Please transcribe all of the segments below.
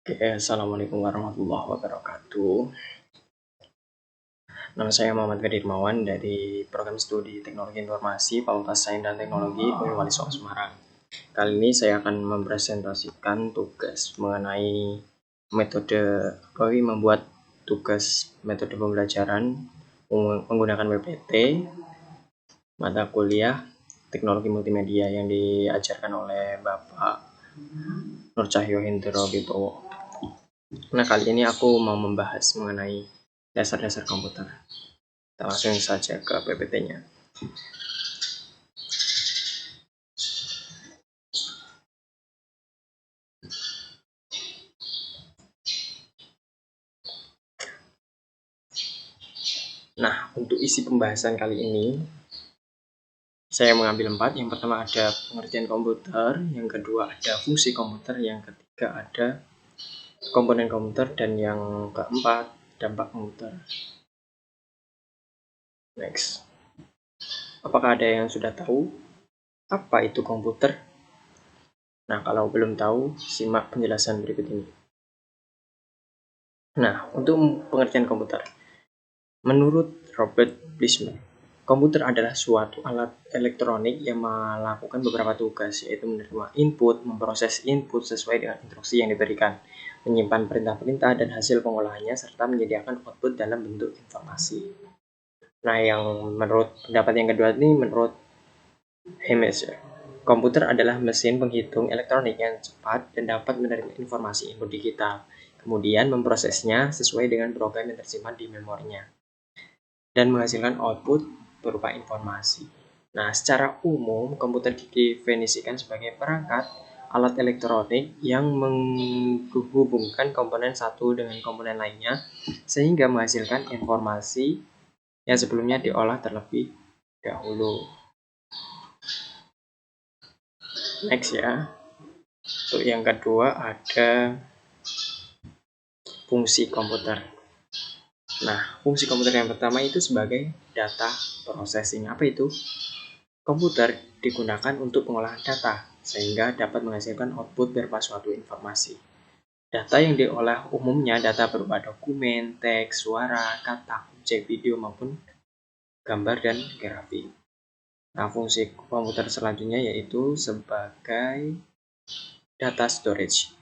Oke, Assalamualaikum warahmatullahi wabarakatuh. Nama saya Muhammad Kadirmawan dari Program Studi Teknologi Informasi Fakultas Sains dan Teknologi Wali Songo Semarang. Kali ini saya akan mempresentasikan tugas mengenai membuat tugas metode pembelajaran menggunakan PPT mata kuliah Teknologi Multimedia yang diajarkan oleh Bapak Nur Cahyo Hendro Wibowo. Nah, kali ini aku mau membahas mengenai dasar-dasar komputer. Kita langsung saja ke PPT-nya. Nah, untuk isi pembahasan kali ini, saya mengambil 4. Yang pertama ada pengertian komputer, yang kedua ada fungsi komputer, yang ketiga ada komponen komputer, dan yang keempat dampak komputer. Next. Apakah ada yang sudah tahu apa itu komputer? Nah, kalau belum tahu, simak penjelasan berikut ini. Nah, untuk pengertian komputer. Menurut Robert Blisman, komputer adalah suatu alat elektronik yang melakukan beberapa tugas, yaitu menerima input, memproses input sesuai dengan instruksi yang diberikan, menyimpan perintah-perintah dan hasil pengolahannya, serta menyediakan output dalam bentuk informasi. Nah, yang menurut pendapat yang kedua ini menurut Hames, komputer adalah mesin penghitung elektronik yang cepat dan dapat menerima informasi input digital, kemudian memprosesnya sesuai dengan program yang tersimpan di memorinya, dan menghasilkan output berupa informasi. Nah, secara umum, komputer didefinisikan sebagai perangkat alat elektronik yang menghubungkan komponen satu dengan komponen lainnya, sehingga menghasilkan informasi yang sebelumnya diolah terlebih dahulu. Next ya. Untuk yang kedua ada fungsi komputer. Nah, fungsi komputer yang pertama itu sebagai data processing. Apa itu? Komputer digunakan untuk pengolahan data, sehingga dapat menghasilkan output berupa suatu informasi. Data yang diolah umumnya data berupa dokumen, teks, suara, kata, objek video, maupun gambar dan grafik. Nah, fungsi komputer selanjutnya yaitu sebagai data storage.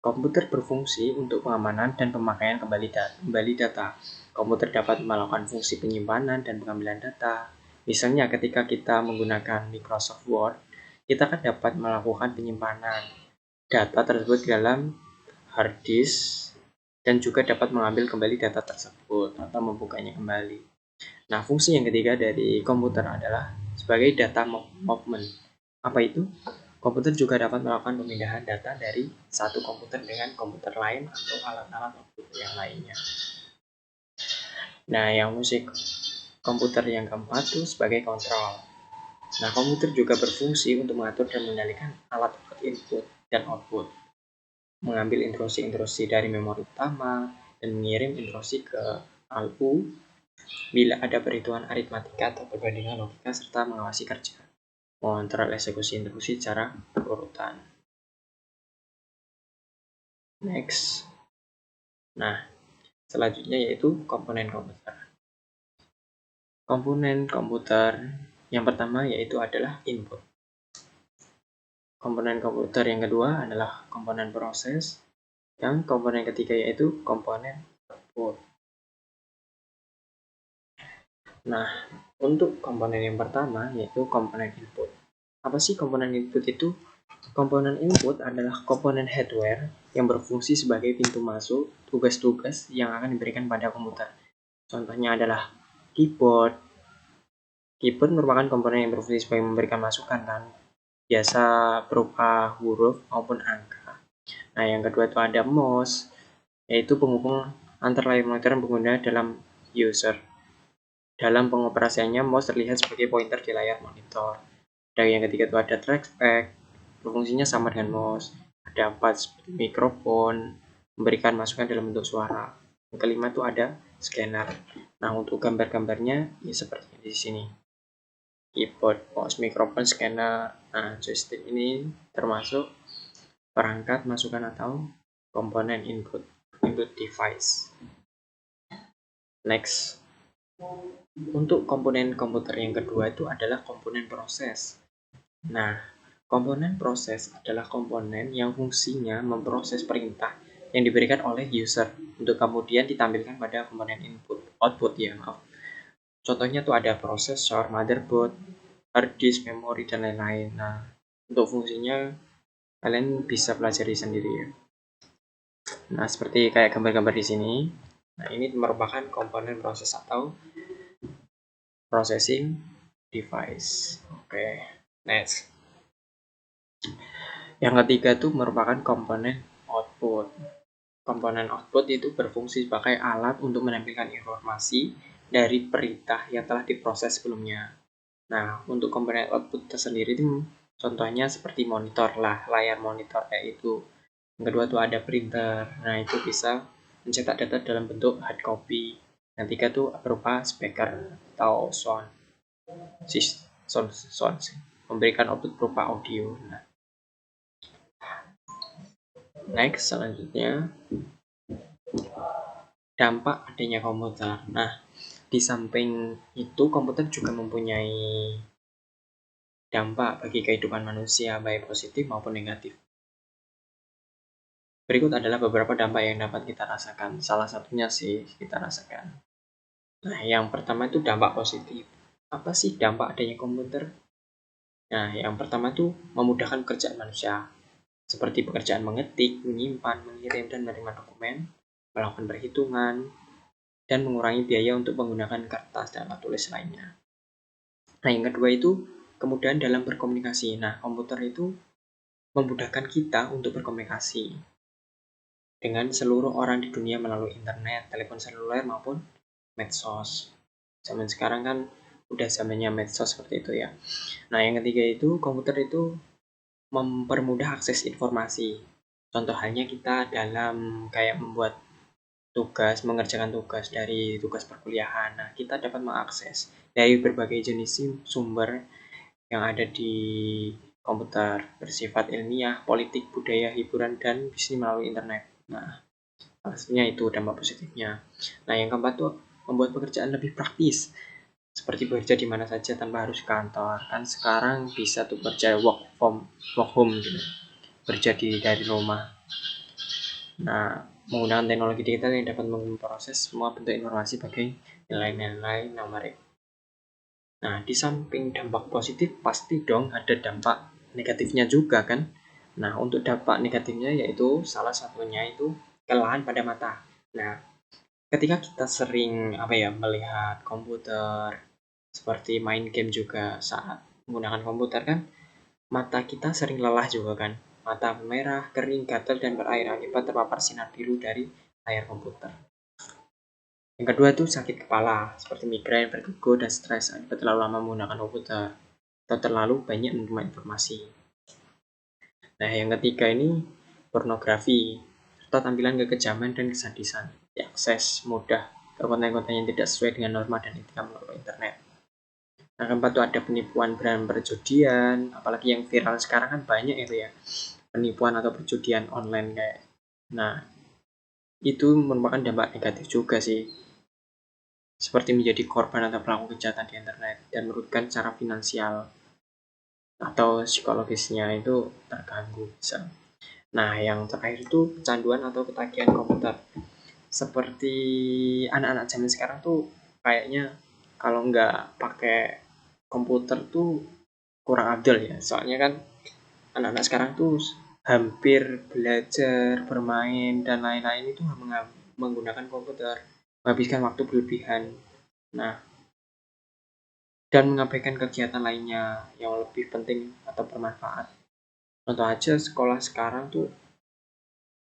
Komputer berfungsi untuk pengamanan dan pemakaian kembali data. Komputer dapat melakukan fungsi penyimpanan dan pengambilan data. Misalnya ketika kita menggunakan Microsoft Word, kita kan dapat melakukan penyimpanan data tersebut dalam hard disk dan juga dapat mengambil kembali data tersebut atau membukanya kembali. Nah, fungsi yang ketiga dari komputer adalah sebagai data movement. Apa itu? Komputer juga dapat melakukan pemindahan data dari satu komputer dengan komputer lain atau alat-alat komputer yang lainnya. Nah, yang fungsi komputer yang keempat itu sebagai kontrol. Nah, komputer juga berfungsi untuk mengatur dan mengendalikan alat input dan output, mengambil instruksi-instruksi dari memori utama, dan mengirim instruksi ke ALU bila ada perhitungan aritmatika atau perbandingan logika, serta mengawasi kerja, mengontrol eksekusi instruksi secara berurutan. Next. Nah, selanjutnya yaitu komponen komputer. Komponen komputer yang pertama yaitu adalah input. Komponen komputer yang kedua adalah komponen proses. Yang komponen ketiga yaitu komponen output. Nah, untuk komponen yang pertama yaitu komponen input. Apa sih komponen input itu? Komponen input adalah komponen hardware yang berfungsi sebagai pintu masuk tugas-tugas yang akan diberikan pada komputer. Contohnya adalah keyboard. Keyboard merupakan komponen yang berfungsi sebagai memberikan masukan kan, biasa berupa huruf maupun angka. Nah, yang kedua itu ada mouse, yaitu penghubung antar layar monitor dan pengguna dalam user. Dalam pengoperasiannya, mouse terlihat sebagai pointer di layar monitor. Dan yang ketiga itu ada trackpad, berfungsinya sama dengan mouse. Ada 4 seperti mikrofon, memberikan masukan dalam bentuk suara. Yang kelima itu ada scanner. Nah, untuk gambar-gambarnya ya seperti di sini. Keyboard, mouse, mikrofon, scanner. Nah, joystick ini termasuk perangkat masukan atau komponen input device. Next, untuk komponen komputer yang kedua itu adalah komponen proses. Nah, komponen proses adalah komponen yang fungsinya memproses perintah yang diberikan oleh user untuk kemudian ditampilkan pada komponen output ya, maaf. Contohnya tuh ada prosesor, motherboard, hard disk, memori, dan lain-lain. Nah, untuk fungsinya kalian bisa pelajari sendiri ya. Nah, seperti kayak gambar-gambar di sini. Nah, ini merupakan komponen proses atau processing device. Oke, next. Yang ketiga itu merupakan komponen output. Komponen output itu berfungsi sebagai alat untuk menampilkan informasi dari perintah yang telah diproses sebelumnya. Nah, untuk komponen output tersendiri itu contohnya seperti monitor lah, layar monitor kayak itu. Yang kedua tuh ada printer. Nah, itu bisa mencetak data dalam bentuk hard copy. Yang ketiga tuh berupa speaker atau sound memberikan output berupa audio. Nah, next selanjutnya dampak adanya komputer. Nah, di samping itu komputer juga mempunyai dampak bagi kehidupan manusia baik positif maupun negatif. Berikut adalah beberapa dampak yang dapat kita rasakan. Salah satunya sih kita rasakan. Nah, yang pertama itu dampak positif. Apa sih dampak adanya komputer? Nah, yang pertama itu memudahkan pekerjaan manusia. Seperti pekerjaan mengetik, menyimpan, mengirim, dan menerima dokumen, melakukan perhitungan, dan mengurangi biaya untuk menggunakan kertas dan alat tulis lainnya. Nah, yang kedua itu kemudahan dalam berkomunikasi. Nah, komputer itu memudahkan kita untuk berkomunikasi dengan seluruh orang di dunia melalui internet, telepon seluler maupun medsos. Zaman sekarang kan udah zamannya medsos seperti itu ya. Nah, yang ketiga itu komputer itu mempermudah akses informasi. Contoh halnya kita dalam kayak membuat tugas, mengerjakan tugas dari tugas perkuliahan. Nah, kita dapat mengakses dari berbagai jenis sumber yang ada di komputer bersifat ilmiah, politik, budaya, hiburan, dan bisnis melalui internet. Nah, pastinya itu dampak positifnya. Nah, yang keempat tuh membuat pekerjaan lebih praktis, seperti bekerja di mana saja tanpa harus kantor. Kan sekarang bisa tuh kerja work home gitu, kerja dari rumah. Nah, menggunakan teknologi digital yang dapat memproses semua bentuk informasi bagi nilai-nilai numerik. Nah, di samping dampak positif, pasti dong ada dampak negatifnya juga kan. Nah, untuk dampak negatifnya yaitu salah satunya itu kelelahan pada mata. Nah, ketika kita sering melihat komputer, seperti main game juga saat menggunakan komputer kan, mata kita sering lelah juga kan. Mata merah, kering, gatal, dan berair akibat terpapar sinar biru dari layar komputer. Yang kedua itu sakit kepala, seperti migrain, vertigo, dan stres akibat terlalu lama menggunakan komputer atau terlalu banyak menerima informasi. Nah, yang ketiga ini pornografi, serta tampilan kekejaman dan kesadisan. Diakses mudah ke konten-konten yang tidak sesuai dengan norma dan etika melalui internet. Nah, keempat itu ada penipuan dan perjudian, apalagi yang viral sekarang kan banyak itu ya, penipuan atau perjudian online kayak. Nah, itu merupakan dampak negatif juga sih, seperti menjadi korban atau pelaku kejahatan di internet dan merugikan secara finansial atau psikologisnya itu terganggu bisa. Nah, yang terakhir itu kecanduan atau ketagihan komputer. Seperti anak-anak zaman sekarang tuh kayaknya kalau nggak pakai komputer tuh kurang abdul ya. Soalnya kan anak-anak sekarang tuh hampir belajar, bermain, dan lain-lain itu menggunakan komputer, menghabiskan waktu berlebihan. Nah, dan mengabaikan kegiatan lainnya yang lebih penting atau bermanfaat. Contoh aja sekolah sekarang tuh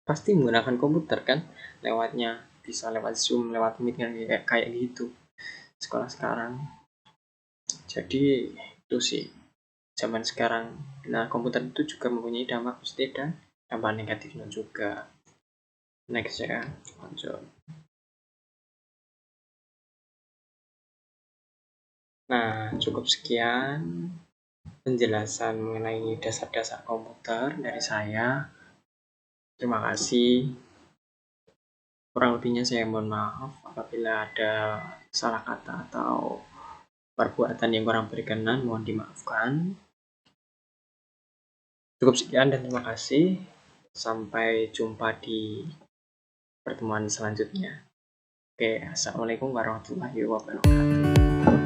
pasti menggunakan komputer kan, lewatnya bisa lewat Zoom, lewat Meet kan kayak gitu sekolah sekarang. Jadi itu sih zaman sekarang. Nah, komputer itu juga mempunyai dampak positif dan dampak negatifnya juga. Next ya, lanjut. Nah, cukup sekian penjelasan mengenai dasar-dasar komputer dari saya. Terima kasih. Kurang lebihnya saya mohon maaf apabila ada salah kata atau perbuatan yang kurang berkenan, mohon dimaafkan. Cukup sekian dan terima kasih. Sampai jumpa di pertemuan selanjutnya. Oke, assalamualaikum warahmatullahi wabarakatuh.